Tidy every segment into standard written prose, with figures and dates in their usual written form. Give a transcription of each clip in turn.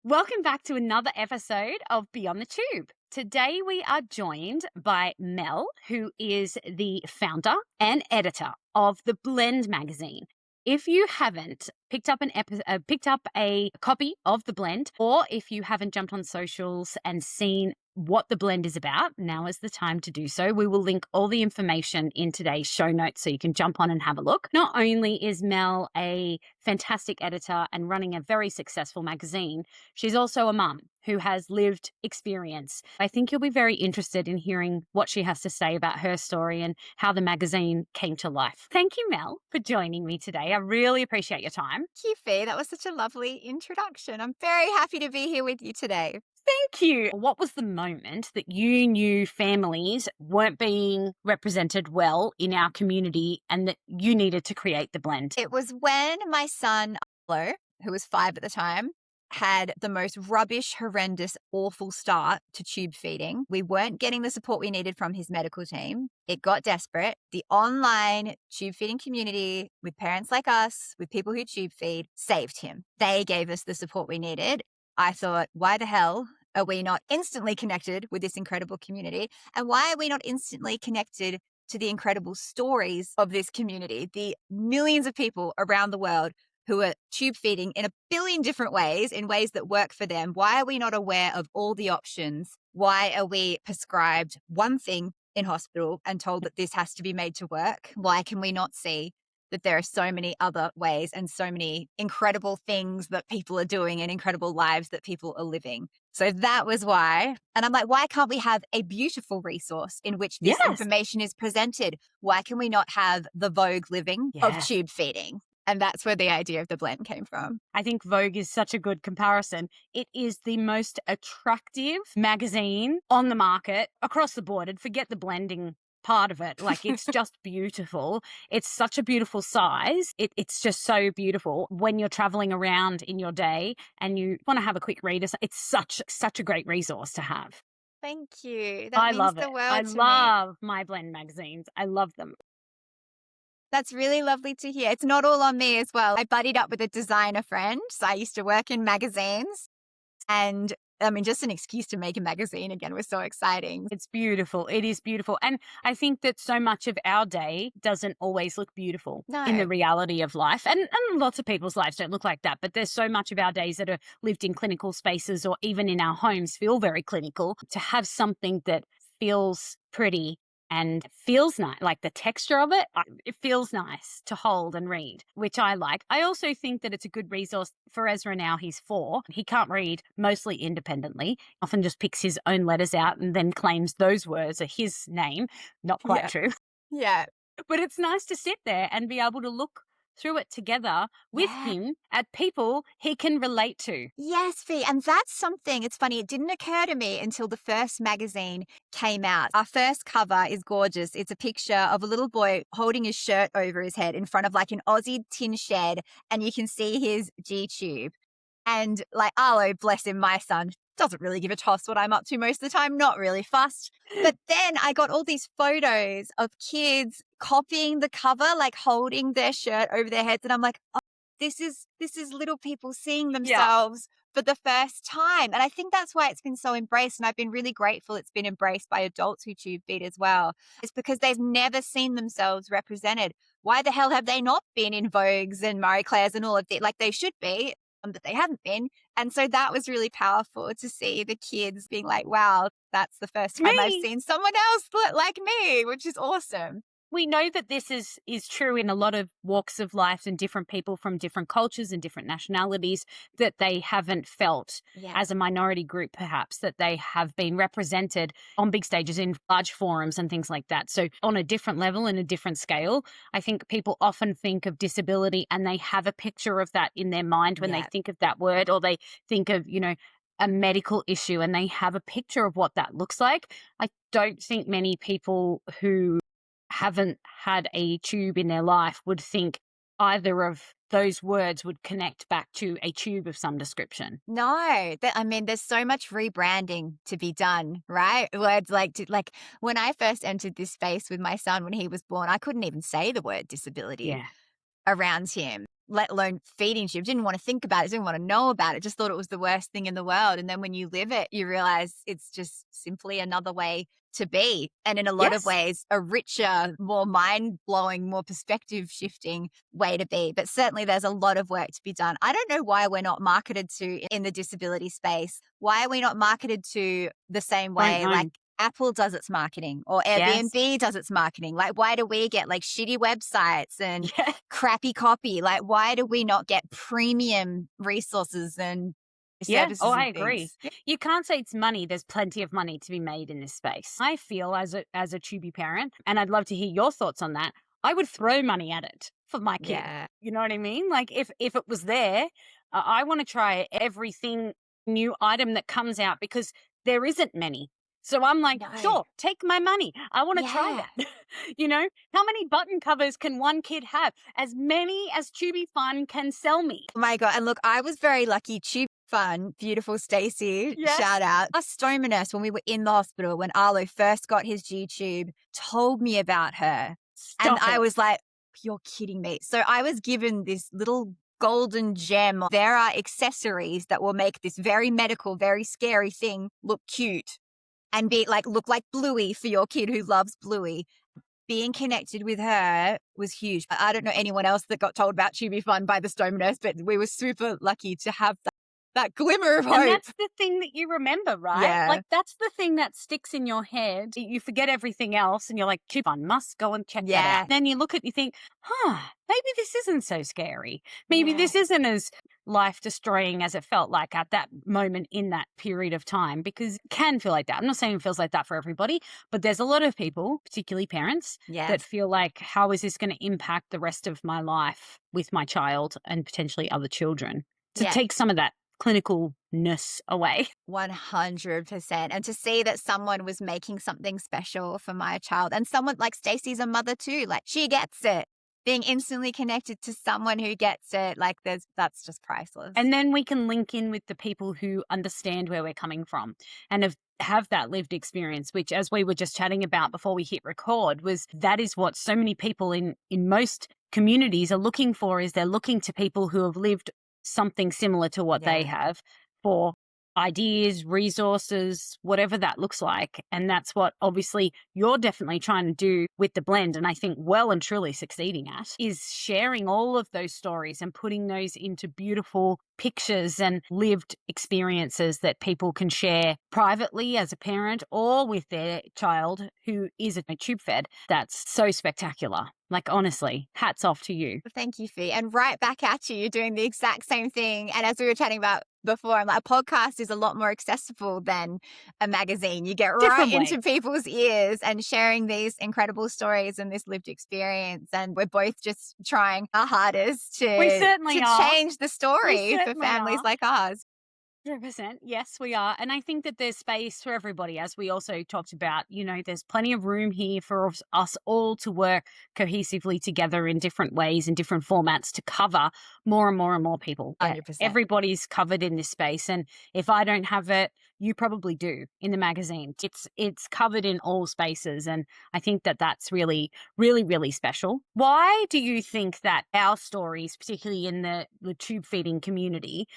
Welcome back to another episode of Beyond the Tube. Today we are joined by Mel, who is the founder and editor of the Blend magazine. If you haven't picked up a copy of the Blend, or if you haven't jumped on socials and seen what the Blend is about, now is the time to do so. We will link all the information in today's show notes so you can jump on and have a look. Not only is Mel a fantastic editor and running a very successful magazine, she's also a mum who has lived experience. I think you'll be very interested in hearing what she has to say about her story and how the magazine came to life. Thank you, Mel, for joining me today. I really appreciate your time. Thank you, Fee. That was such a lovely introduction. I'm very happy to be here with you today. Thank you. What was the moment that you knew families weren't being represented well in our community and that you needed to create the Blend? It was when my son, Arlo, who was 5 at the time, had the most rubbish, horrendous, awful start to tube feeding. We weren't getting the support we needed from his medical team. It got desperate. The online tube feeding community, with parents like us, with people who tube feed, saved him. They gave us the support we needed. I thought, why the hell are we not instantly connected with this incredible community? And why are we not instantly connected to the incredible stories of this community, the millions of people around the world who are tube feeding in a billion different ways, in ways that work for them? Why are we not aware of all the options? Why are we prescribed one thing in hospital and told that this has to be made to work? Why can we not see that there are so many other ways and so many incredible things that people are doing and incredible lives that people are living? So that was why. And I'm like, why can't we have a beautiful resource in which this Yes. information is presented? Why can we not have the Vogue living of Yes. tube feeding? And that's where the idea of the Blend came from. I think Vogue is such a good comparison. It is the most attractive magazine on the market across the board. And forget the blending part of it. Like, it's just beautiful. It's such a beautiful size. It's just so beautiful when you're traveling around in your day and you want to have a quick read. It's such a great resource to have. Thank you. That I means love it. the I world to me. love my Blend magazines. I love them. That's really lovely to hear. It's not all on me as well. I buddied up with a designer friend. So I used to work in magazines. And I mean, just an excuse to make a magazine again was so exciting. It's beautiful. It is beautiful. And I think that so much of our day doesn't always look beautiful in the No. reality of life. And lots of people's lives don't look like that. But there's so much of our days that are lived in clinical spaces or even in our homes feel very clinical. To have something that feels pretty and feels nice, like the texture of it, it feels nice to hold and read, which I like. I also think that it's a good resource for Ezra now. He's 4. He can't read mostly independently, often just picks his own letters out and then claims those words are his name. Not quite Yeah. true. Yeah. But it's nice to sit there and be able to look through it together with Yeah. him at people he can relate to. Yes, Fee. And that's something, it's funny, it didn't occur to me until the first magazine came out. Our first cover is gorgeous. It's a picture of a little boy holding his shirt over his head in front of like an Aussie tin shed, and you can see his G tube. And like Arlo, bless him, my son, doesn't really give a toss what I'm up to most of the time, not really fussed. But then I got all these photos of kids copying the cover, like holding their shirt over their heads. And I'm like, oh, this is little people seeing Yeah. themselves for the first time. And I think that's why it's been so embraced. And I've been really grateful it's been embraced by adults who tube feed as well. It's because they've never seen themselves represented. Why the hell have they not been in Vogues and Marie Claire's and all of that? Like they should be, but they haven't been. And so that was really powerful to see the kids being like, wow, that's the first time I've Me. seen someone else like me, which is awesome. We know that this is true in a lot of walks of life and different people from different cultures and different nationalities, that they haven't felt Yeah. as a minority group, perhaps, that they have been represented on big stages in large forums and things like that. So on a different level and a different scale, I think people often think of disability and they have a picture of that in their mind when they Yeah. think of that word, or they think of, a medical issue and they have a picture of what that looks like. I don't think many people who haven't had a tube in their life would think either of those words would connect back to a tube of some description. No, I mean, there's so much rebranding to be done, right? Words like when I first entered this space with my son when he was born, I couldn't even say the word disability Yeah. around him. let alone feeding tube. Didn't want to think about it, didn't want to know about it, just thought it was the worst thing in the world. And then when you live it, you realize it's just simply another way to be. And in a lot of Yes. ways, a richer, more mind-blowing, more perspective-shifting way to be. But certainly there's a lot of work to be done. I don't know why we're not marketed to in the disability space. Why are we not marketed to the same Don't way? know. Like Apple does its marketing or Yes. Airbnb does its marketing. Like, why do we get like shitty websites and Yeah. crappy copy? Like, why do we not get premium resources and Yeah. Oh, services I and agree. things? You can't say it's money. There's plenty of money to be made in this space. I feel as a Tubi parent, and I'd love to hear your thoughts on that. I would throw money at it for my kid. Yeah. You know what I mean? Like if it was there, I want to try everything new item that comes out because there isn't many. So I'm like, No. sure, take my money. I want to try Yeah. that. How many button covers can one kid have? As many as Tubi Fun can sell me. Oh my God. And look, I was very lucky. Tube Fun, beautiful Stacey, Yes. shout out. Our stoma nurse, when we were in the hospital, when Arlo first got his G tube, told me about her. And Stop I it. was like, you're kidding me. So I was given this little golden gem. There are accessories that will make this very medical, very scary thing look cute and be like, look like Bluey for your kid who loves Bluey. Being connected with her was huge. I don't know anyone else that got told about Tubi Fun by the stoma nurse, but we were super lucky to have that glimmer of And hope. that's the thing that you remember, right? Yeah. Like, that's the thing that sticks in your head. You forget everything else and you're like, Coupon, must go and check that Yeah. out. Then you look at it, you think, maybe this isn't so scary. Maybe Yeah. this isn't as life destroying as it felt like at that moment in that period of time, because it can feel like that. I'm not saying it feels like that for everybody, but there's a lot of people, particularly parents, that Yes. feel like, how is this going to impact the rest of my life with my child and potentially other children? To Yeah. take some of that clinicalness away. 100%. And to see that someone was making something special for my child, and someone like Stacey's a mother too, like she gets it. Being instantly connected to someone who gets it, like that's just priceless. And then we can link in with the people who understand where we're coming from and have that lived experience, which, as we were just chatting about before we hit record, was that is what so many people in most communities are looking for. Is they're looking to people who have lived something similar to what they Yeah. have for ideas, resources, whatever that looks like. And that's what obviously you're definitely trying to do with the blend. And I think well and truly succeeding at is sharing all of those stories and putting those into beautiful pictures and lived experiences that people can share privately as a parent or with their child who is a tube fed. That's so spectacular. Like, honestly, hats off to you. Thank you, Fi. And right back at you. You're doing the exact same thing. And as we were chatting about before, I'm like, a podcast is a lot more accessible than a magazine. You get right Different way. into people's ears and sharing these incredible stories and this lived experience. And we're both just trying our hardest We to certainly are. change the story for certainly families are. like ours. 100%. Yes, we are. And I think that there's space for everybody, as we also talked about. There's plenty of room here for us all to work cohesively together in different ways, in different formats to cover more and more and more people. 100%. Everybody's covered in this space. And if I don't have it, you probably do in the magazine. It's covered in all spaces. And I think that that's really, really, really special. Why do you think that our stories, particularly in the tube feeding community,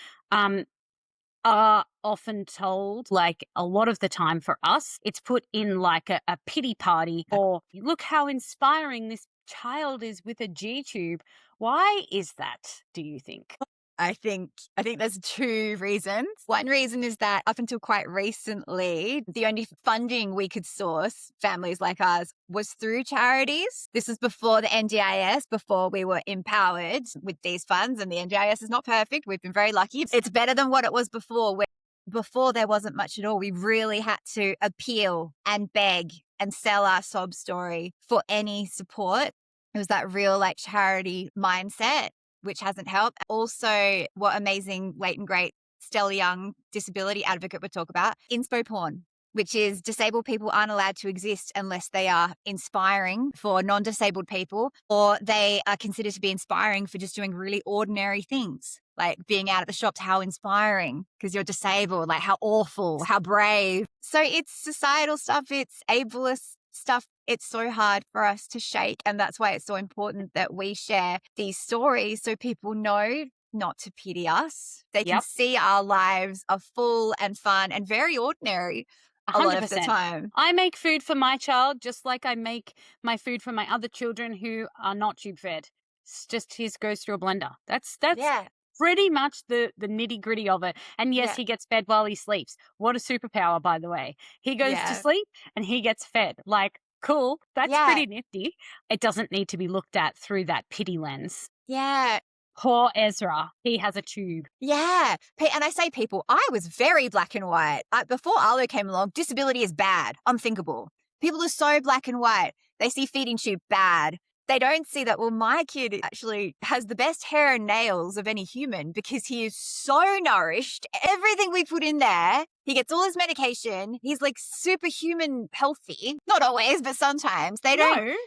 are often told, like a lot of the time for us, it's put in like a pity party or look how inspiring this child is with a G tube. Why is that, do you think? I think there's two reasons. One reason is that up until quite recently, the only funding we could source, families like ours, was through charities. This was before the NDIS, before we were empowered with these funds, and the NDIS is not perfect. We've been very lucky. It's better than what it was before, where before there wasn't much at all. We really had to appeal and beg and sell our sob story for any support. It was that real like charity mindset, which hasn't helped. Also, what amazing, late and great Stella Young, disability advocate, would talk about inspo porn, which is disabled people aren't allowed to exist unless they are inspiring for non-disabled people, or they are considered to be inspiring for just doing really ordinary things, like being out at the shops. How inspiring, because you're disabled, like how awful, how brave. So it's societal stuff, it's ableist stuff it's so hard for us to shake. And that's why it's so important that we share these stories so people know not to pity us. They can Yep. see our lives are full and fun and very ordinary a lot of the 100%. time. I make food for my child just like I make my food for my other children who are not tube fed. It's just his goes through a blender. That's Yeah. pretty much the nitty-gritty of it. And yes, Yeah. he gets fed while he sleeps. What a superpower, by the way. He goes to Yeah. sleep and he gets fed. Like, cool. That's Yeah. pretty nifty. It doesn't need to be looked at through that pity lens. Yeah. Poor Ezra. He has a tube. Yeah. And I say people, I was very black and white. Before Arlo came along, disability is bad, unthinkable. People are so black and white. They see feeding tube bad. They don't see that, well, my kid actually has the best hair and nails of any human because he is so nourished. Everything we put in there, he gets all his medication. He's like superhuman healthy. Not always, but sometimes. No,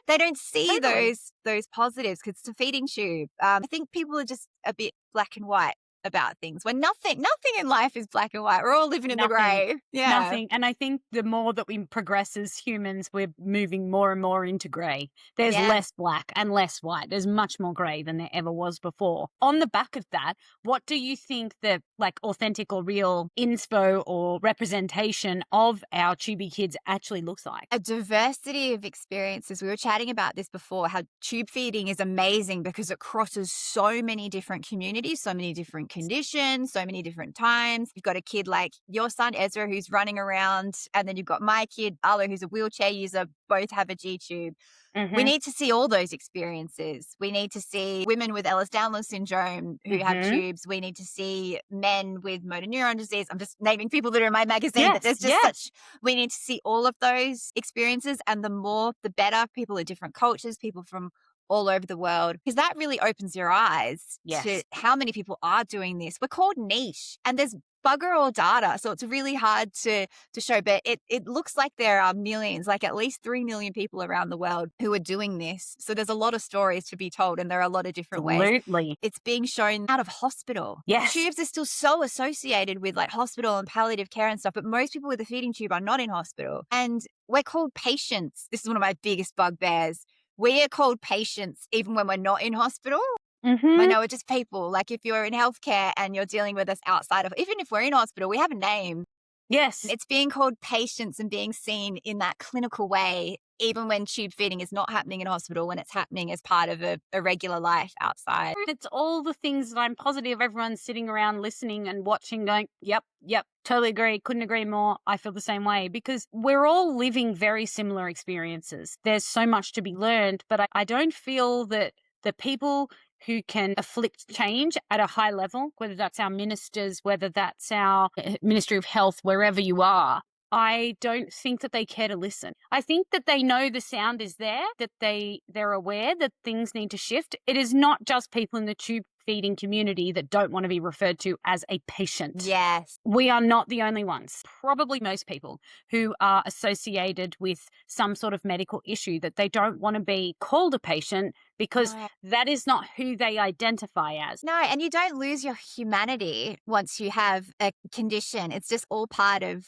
They don't see totally. those positives because it's a feeding tube. I think people are just a bit black and white about things when nothing in life is black and white. We're all living in the Nothing. grey. Yeah. Nothing. And I think the more that we progress as humans, we're moving more and more into grey. There's Yeah. less black and less white. There's much more grey than there ever was before. On the back of that, what do you think the like authentic or real inspo or representation of our chubby kids actually looks like? A diversity of experiences. We were chatting about this before, how tube feeding is amazing because it crosses so many different communities, so many different conditions, so many different times. You've got a kid like your son, Ezra, who's running around, and then you've got my kid, Arlo, who's a wheelchair user. Both have a G tube. We Mm-hmm. need to see all those experiences. We need to see women with Ehlers-Danlos syndrome who have Mm-hmm. tubes. We need to see men with motor neuron disease. I'm just naming people that are in my magazine, but Yes, there's just yes. such, we need to see all of those experiences. And the more, the better. People of different cultures, people from all over the world, because that really opens your eyes to Yes. how many people are doing this. We're called niche and there's bugger all data. So it's really hard to show, but it looks like there are millions, like at least 3 million people around the world who are doing this. So there's a lot of stories to be told and there are a lot of different ways. Absolutely. It's being shown out of hospital. Yes. Tubes are still so associated with like hospital and palliative care and stuff, but most people with a feeding tube are not in hospital. And we're called patients. This is one of my biggest bugbears. We are called patients even when we're not in hospital. I Mm-hmm. know, we're just people. Like if you're in healthcare and you're dealing with us outside of, even if we're in hospital, we have a name. Yes. It's being called patients and being seen in that clinical way, even when tube feeding is not happening in hospital, when it's happening as part of a regular life outside. It's all the things that I'm positive everyone's sitting around listening and watching going, yep, yep, totally agree, couldn't agree more. I feel the same way because we're all living very similar experiences. There's so much to be learned, but I don't feel that the people who can afflict change at a high level, whether that's our ministers, whether that's our Ministry of Health, wherever you are, I don't think that they care to listen. I think that they know the sound is there, that they're aware that things need to shift. It is not just people in the tube feeding community that don't want to be referred to as a patient. Yes. We are not the only ones. Probably most people who are associated with some sort of medical issue that they don't want to be called a patient because No. that is not who they identify as. No, and you don't lose your humanity once you have a condition. It's just all part of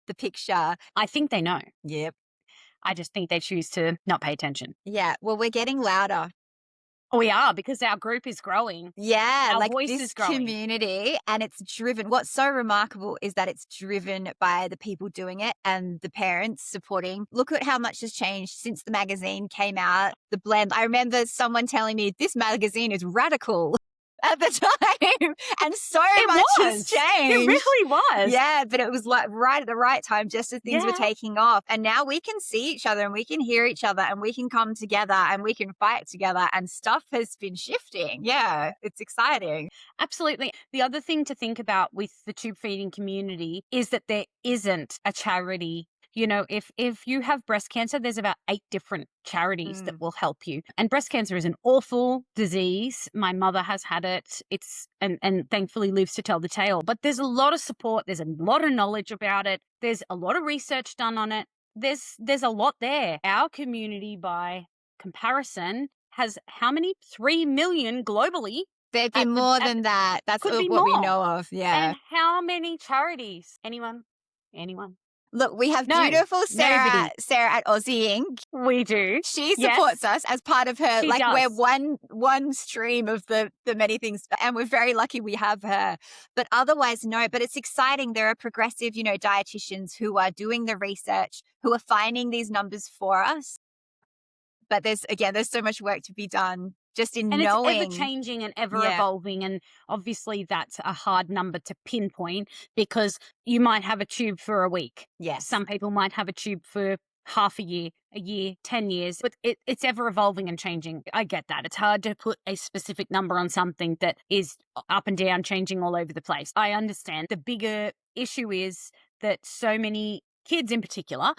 the picture. I think they know. Yep. I just think they choose to not pay attention. Yeah. Well, we're getting louder. We are because our group is growing. Yeah, Our like voice this is growing. community, and it's driven. What's so remarkable is that it's driven by the people doing it and the parents supporting. Look at how much has changed since the magazine came out. The blend. I remember someone telling me this magazine is radical at the time, and so It much has was. It changed. really was. Yeah, but it was like right at the right time, just as things were Yeah. taking off. And now we can see each other and we can hear each other and we can come together and we can fight together and stuff has been shifting. Yeah, it's exciting. Absolutely. The other thing to think about with the tube feeding community is that there isn't a charity. You know, if you have breast cancer, there's about 8 different charities that will help you. And breast cancer is an awful disease. My mother has had it. It's and thankfully lives to tell the tale. But there's a lot of support. There's a lot of knowledge about it. There's a lot of research done on it. There's a lot there. Our community, by comparison, has how many? 3 million globally. There'd be more than that. That's Could be what we more. know of. Yeah. And how many charities? Anyone? Anyone? Look, we have No, beautiful nobody. Sarah at Aussie Inc. We do. She supports Yes, us as part of her, she like we're does. one stream of the many things, and we're very lucky we have her. But otherwise, no. But it's exciting. There are progressive, dietitians who are doing the research, who are finding these numbers for us. But there's so much work to be done just in And it's ever knowing. changing and ever Yeah. evolving. And obviously, that's a hard number to pinpoint because you might have a tube for a week. Yes. Some people might have a tube for half a year, 10 years, but it's ever evolving and changing. I get that. It's hard to put a specific number on something that is up and down, changing all over the place. I understand. The bigger issue is that so many kids in particular,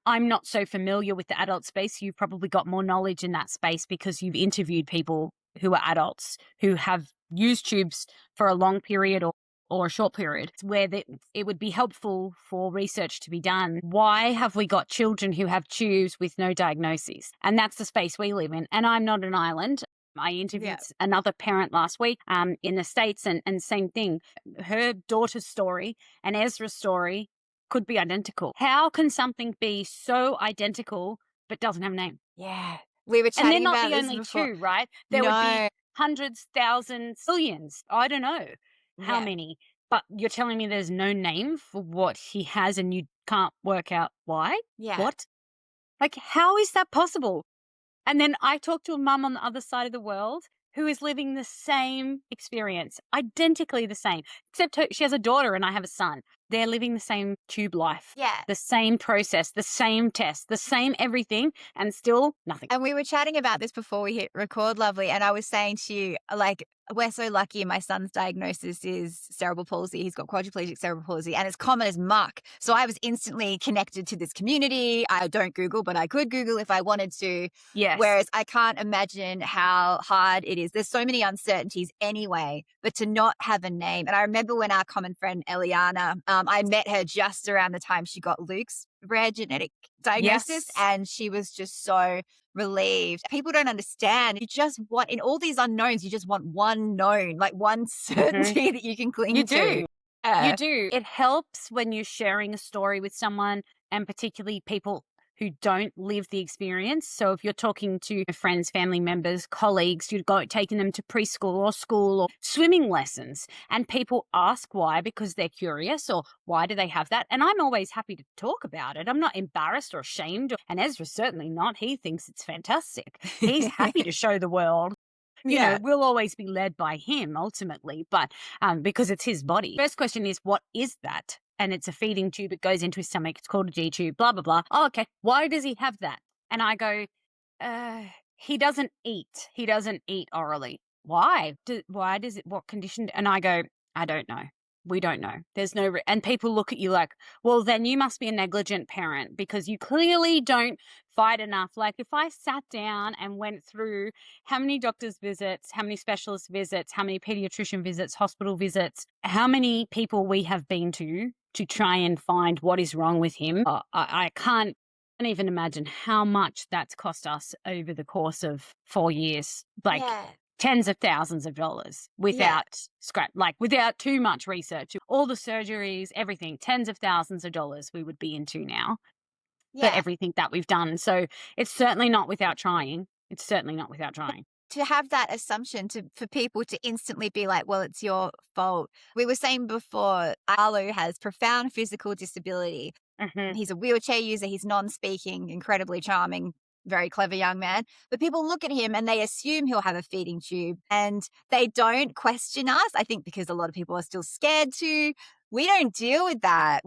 I'm not so familiar with the adult space. You've probably got more knowledge in that space because you've interviewed people who are adults who have used tubes for a long period or a short period where it would be helpful for research to be done. Why have we got children who have tubes with no diagnoses? And that's the space we live in. And I'm not an island. I interviewed another parent last week in the States and same thing. Her daughter's story and Ezra's story could be identical. How can something be so identical but doesn't have a name? Yeah. We were And they're chatting not about the this only before. two, right? There would be No. hundreds, thousands, billions. I don't know how Yeah. many. But you're telling me there's no name for what he has and you can't work out why? Yeah. What? Like, how is that possible? And then I talked to a mum on the other side of the world who is living the same experience, identically the same, except she has a daughter and I have a son. They're living the same tube life, Yeah. the same process, the same test, the same everything, and still nothing. And we were chatting about this before we hit record, lovely. And I was saying to you, like, we're so lucky. My son's diagnosis is cerebral palsy. He's got quadriplegic cerebral palsy, and it's common as muck. So I was instantly connected to this community. I don't Google, but I could Google if I wanted to. Yes. Whereas I can't imagine how hard it is. There's so many uncertainties anyway, but to not have a name. And I remember when our common friend Eliana, I met her just around the time she got Luke's rare genetic diagnosis, Yes. and she was just so relieved. People don't understand. You just want, in all these unknowns, you just want one known, like one certainty that you can cling You to. do. You do. It helps when you're sharing a story with someone, and particularly people who don't live the experience. So if you're talking to friends, family members, colleagues, you're taking them to preschool or school or swimming lessons, and people ask why because they're curious or why do they have that? And I'm always happy to talk about it. I'm not embarrassed or ashamed. And Ezra's certainly not. He thinks it's fantastic. He's happy to show the world. We'll always be led by him ultimately, but because it's his body. First question is, what is that? And it's a feeding tube. It goes into his stomach. It's called a G tube, blah, blah, blah. Oh, okay. Why does he have that? And I go, he doesn't eat. He doesn't eat orally. Why? Why does it, what condition? And I go, I don't know. We don't know. There's no, and people look at you like, well, then you must be a negligent parent because you clearly don't fight enough. Like if I sat down and went through how many doctor's visits, how many specialist visits, how many pediatrician visits, hospital visits, how many people we have been to try and find what is wrong with him, I can't even imagine how much that's cost us over the course of 4 years. Like, tens of thousands of dollars without without too much research. All the surgeries, everything, tens of thousands of dollars we would be into now for everything that we've done. So it's certainly not without trying. It's certainly not without trying. To have that assumption for people to instantly be like, well, it's your fault. We were saying before, Arlo has profound physical disability. Mm-hmm. He's a wheelchair user. He's non-speaking, incredibly charming, very clever young man. But people look at him and they assume he'll have a feeding tube and they don't question us. I think because a lot of people are still scared to. We don't deal with that.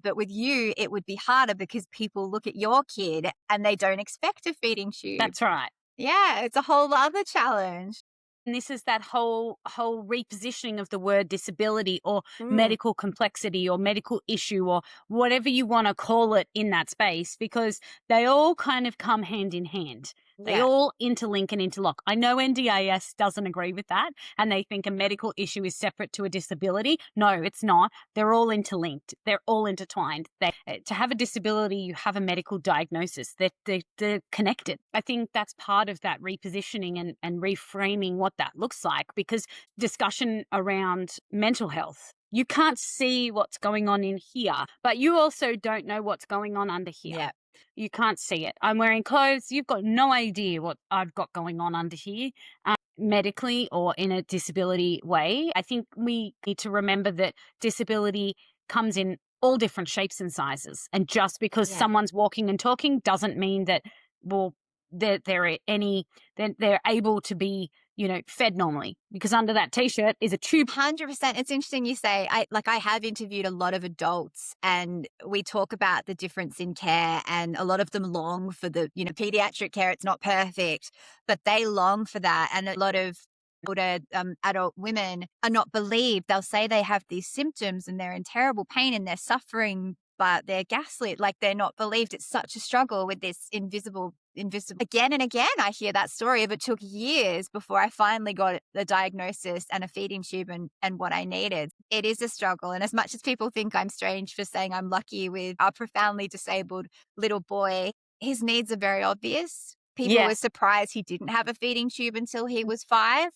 But with you, it would be harder because people look at your kid and they don't expect a feeding tube. That's right. Yeah, it's a whole other challenge. And this is that whole repositioning of the word disability or medical complexity or medical issue or whatever you want to call it in that space, because they all kind of come hand in hand. They all interlink and interlock. I know NDIS doesn't agree with that and they think a medical issue is separate to a disability. No, it's not. They're all interlinked. They're all intertwined. To have a disability, you have a medical diagnosis. They're connected. I think that's part of that repositioning and reframing what that looks like, because discussion around mental health You can't see what's going on in here, but you also don't know what's going on under here. Yeah. You can't see it. I'm wearing clothes. You've got no idea what I've got going on under here, medically or in a disability way. I think we need to remember that disability comes in all different shapes and sizes. And just because Yeah. someone's walking and talking doesn't mean that, well, that they're able to be, fed normally, because under that t-shirt is a tube. 100%. It's interesting you say, I have interviewed a lot of adults and we talk about the difference in care, and a lot of them long for the, pediatric care. It's not perfect, but they long for that. And a lot of older adult women are not believed. They'll say they have these symptoms and they're in terrible pain and they're suffering, but they're gaslit, like they're not believed. It's such a struggle with this invisible. Again and again, I hear that story of it took years before I finally got the diagnosis and a feeding tube and what I needed. It is a struggle. And as much as people think I'm strange for saying I'm lucky with our profoundly disabled little boy, his needs are very obvious. People were Yes. surprised he didn't have a feeding tube until he was 5.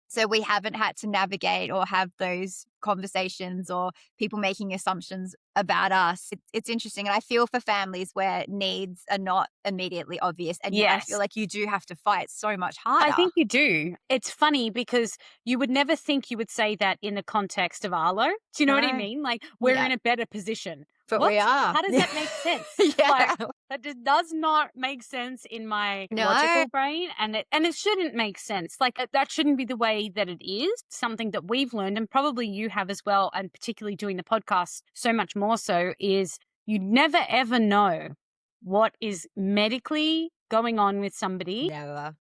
So we haven't had to navigate or have those conversations or people making assumptions about us. It's interesting. And I feel for families where needs are not immediately obvious. And yet I feel Yes. like you do have to fight so much harder. I think you do. It's funny because you would never think you would say that in the context of Arlo. Do you know what I No. mean? Like, we're Yeah. in a better position. But What? we are. How does that make sense? Yeah. Like, that just does not make sense in my No. logical brain, and it shouldn't make sense. Like, that shouldn't be the way that it is. Something that we've learned, and probably you have as well, and particularly doing the podcast so much more so, is you never ever know what is medically going on with somebody. Never.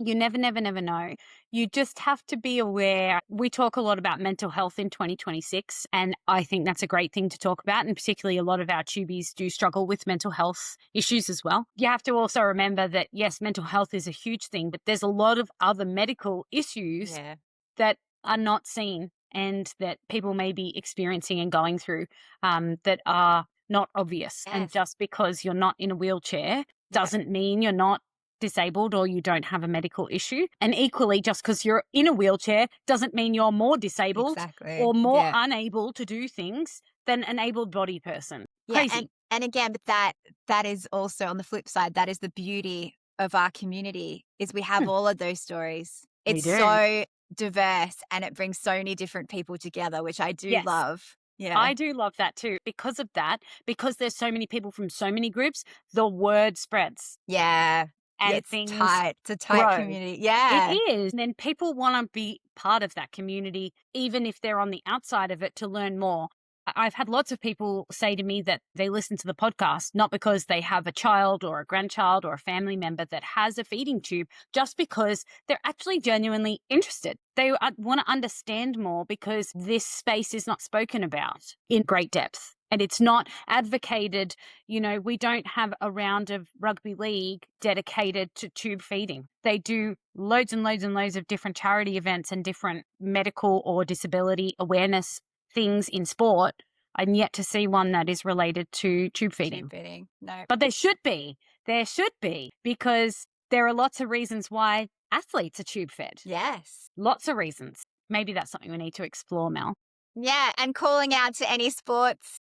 You never, never, never know. You just have to be aware. We talk a lot about mental health in 2026, and I think that's a great thing to talk about. And particularly a lot of our tubies do struggle with mental health issues as well. You have to also remember that, yes, mental health is a huge thing, but there's a lot of other medical issues Yeah. that are not seen and that people may be experiencing and going through, that are not obvious. And Yes. just because you're not in a wheelchair doesn't mean you're not disabled or you don't have a medical issue. And equally, just because you're in a wheelchair doesn't mean you're more disabled Exactly. or more Yeah. unable to do things than an able-bodied person. Yeah, Crazy. and again, but that is also on the flip side, that is the beauty of our community, is we have all of those stories. We It's do. so diverse and it brings so many different people together, which I do Yes. love. Yeah. I do love that too. Because of that, because there's so many people from so many groups, the word spreads Yeah. and It's things tight. It's a tight grow. community. Yeah. It is. And then people want to be part of that community, even if they're on the outside of it, to learn more. I've had lots of people say to me that they listen to the podcast, not because they have a child or a grandchild or a family member that has a feeding tube, just because they're actually genuinely interested. They want to understand more because this space is not spoken about in great depth. And it's not advocated. We don't have a round of rugby league dedicated to tube feeding. They do loads and loads and loads of different charity events and different medical or disability awareness things in sport. I'm yet to see one that is related to tube feeding. Tube feeding. No. But there should be. There should be, because there are lots of reasons why athletes are tube fed. Yes. Lots of reasons. Maybe that's something we need to explore, Mel. Yeah, and calling out to any sports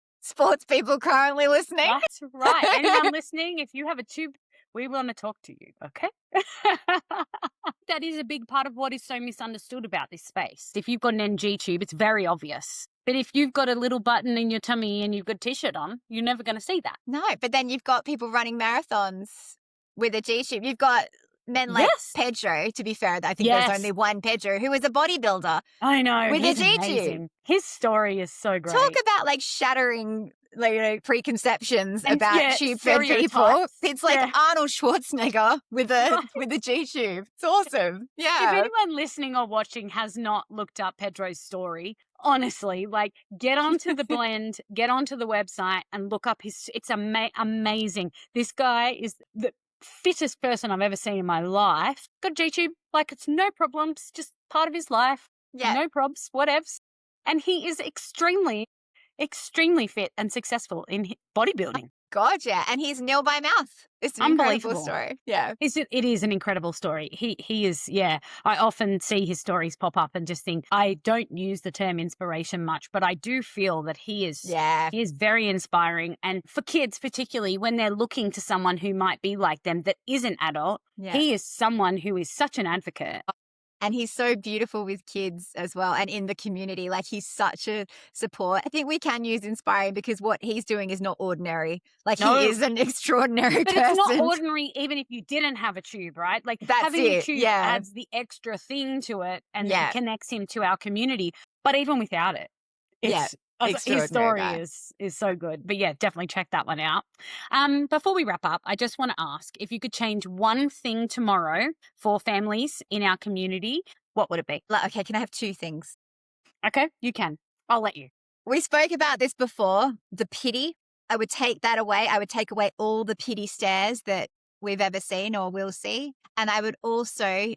people currently listening. That's right. Anyone listening, if you have a tube, we want to talk to you, okay? That is a big part of what is so misunderstood about this space. If you've got an NG tube, it's very obvious. But if you've got a little button in your tummy and you've got a t-shirt on, you're never going to see that. No, but then you've got people running marathons with a G-tube. You've got men like Yes. Pedro, to be fair. I think Yes. there's only one Pedro who is a bodybuilder. I know. With a He's G-tube. amazing. His story is so great. Talk about like shattering preconceptions And, about tube-fed people. stereotypes. It's like Yeah. Arnold Schwarzenegger with a Right. with a G-tube. It's awesome. If Yeah. anyone listening or watching has not looked up Pedro's story, honestly, get onto the blend, get onto the website and look up it's amazing. This guy is the fittest person I've ever seen in my life. Got a G-tube, it's no problems, just part of his life. Yeah. No probs, whatevs. And he is extremely, extremely fit and successful in bodybuilding. God, yeah. And he's nil by mouth. It's an incredible Unbelievable. story. Yeah. It is an incredible story. He is, yeah. I often see his stories pop up and just think I don't use the term inspiration much, but I do feel that Yeah. he is very inspiring. And for kids, particularly when they're looking to someone who might be like them that isn't adult, Yeah. he is someone who is such an advocate. And he's so beautiful with kids as well and in the community. Like he's such a support. I think we can use inspiring because what he's doing is not ordinary. Like he No, is an extraordinary but it's not person. ordinary even if you didn't have a tube, right? Like That's having a it. tube Yeah. adds the extra thing to it and Yeah. connects him to our community. But even without it, Yeah. his Extraordinary story guy. is so good. But yeah, definitely check that one out. Before we wrap up, I just want to ask if you could change one thing tomorrow for families in our community, what would it be? Okay, can I have two things? Okay, you can. I'll let you. We spoke about this before, the pity. I would take that away. I would take away all the pity stares that we've ever seen or will see. And I would also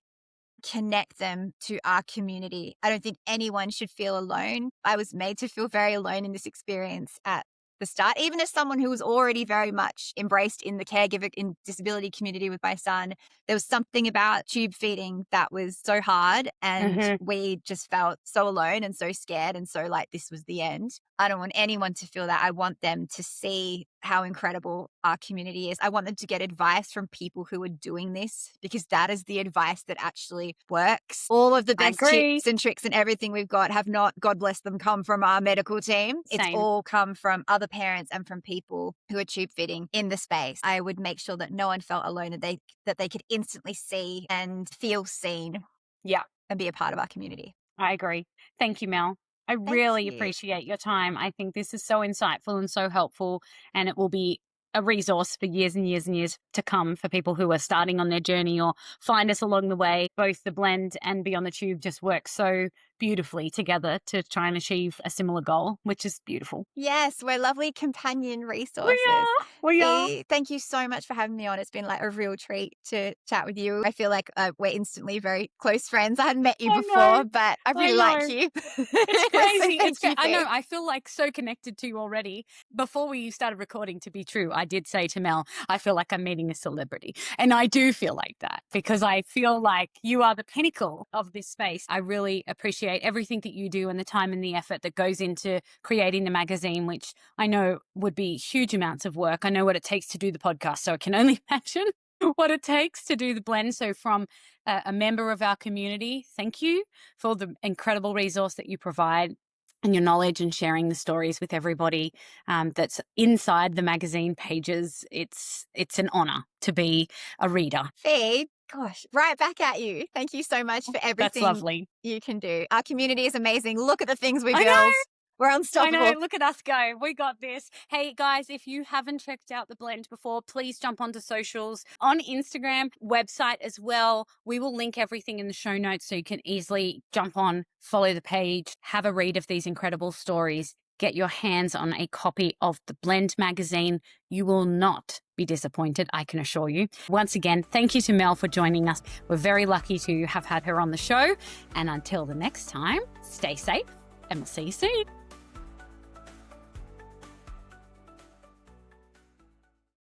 connect them to our community. I don't think anyone should feel alone. I was made to feel very alone in this experience at the start, even as someone who was already very much embraced in the caregiver in disability community with my son. There was something about tube feeding that was so hard and we just felt so alone and so scared and so like this was the end. I don't want anyone to feel that. I want them to see how incredible our community is. I want them to get advice from people who are doing this because that is the advice that actually works. All of the I best agree. tips and tricks and everything we've got have not, God bless them, come from our medical team. It's Same. all come from other parents and from people who are tube feeding in the space. I would make sure that no one felt alone and that they could instantly see and feel seen. Yeah. And be a part of our community. I agree. Thank you, Mel. I really appreciate your time. I think this is so insightful and so helpful, and it will be a resource for years and years and years to come for people who are starting on their journey or find us along the way. Both the blend and Beyond the Tube just work so beautifully together to try and achieve a similar goal, which is beautiful. Yes, we're lovely companion resources. We are. Fee, thank you so much for having me on. It's been like a real treat to chat with you. I feel like we're instantly very close friends. I hadn't met you before, but I really like you. It's crazy. I know. Fee. I feel like so connected to you already. Before we started recording, to be true, I did say to Mel, I feel like I'm meeting a celebrity. And I do feel like that because I feel like you are the pinnacle of this space. I really appreciate everything that you do and the time and the effort that goes into creating the magazine, which I know would be huge amounts of work. I know what it takes to do the podcast, so I can only imagine what it takes to do the blend. So from a member of our community, thank you for the incredible resource that you provide and your knowledge and sharing the stories with everybody that's inside the magazine pages. It's an honor to be a reader. Fee, gosh, right back at you. Thank you so much for everything That's lovely. you can do. Our community is amazing. Look at the things we build. We're unstoppable. I know. Look at us go. We got this. Hey, guys, if you haven't checked out the blend before, please jump onto socials on Instagram, website as well. We will link everything in the show notes so you can easily jump on, follow the page, have a read of these incredible stories. Get your hands on a copy of the Blend magazine. You will not be disappointed, I can assure you. Once again, thank you to Mel for joining us. We're very lucky to have had her on the show. And until the next time, stay safe and we'll see you soon.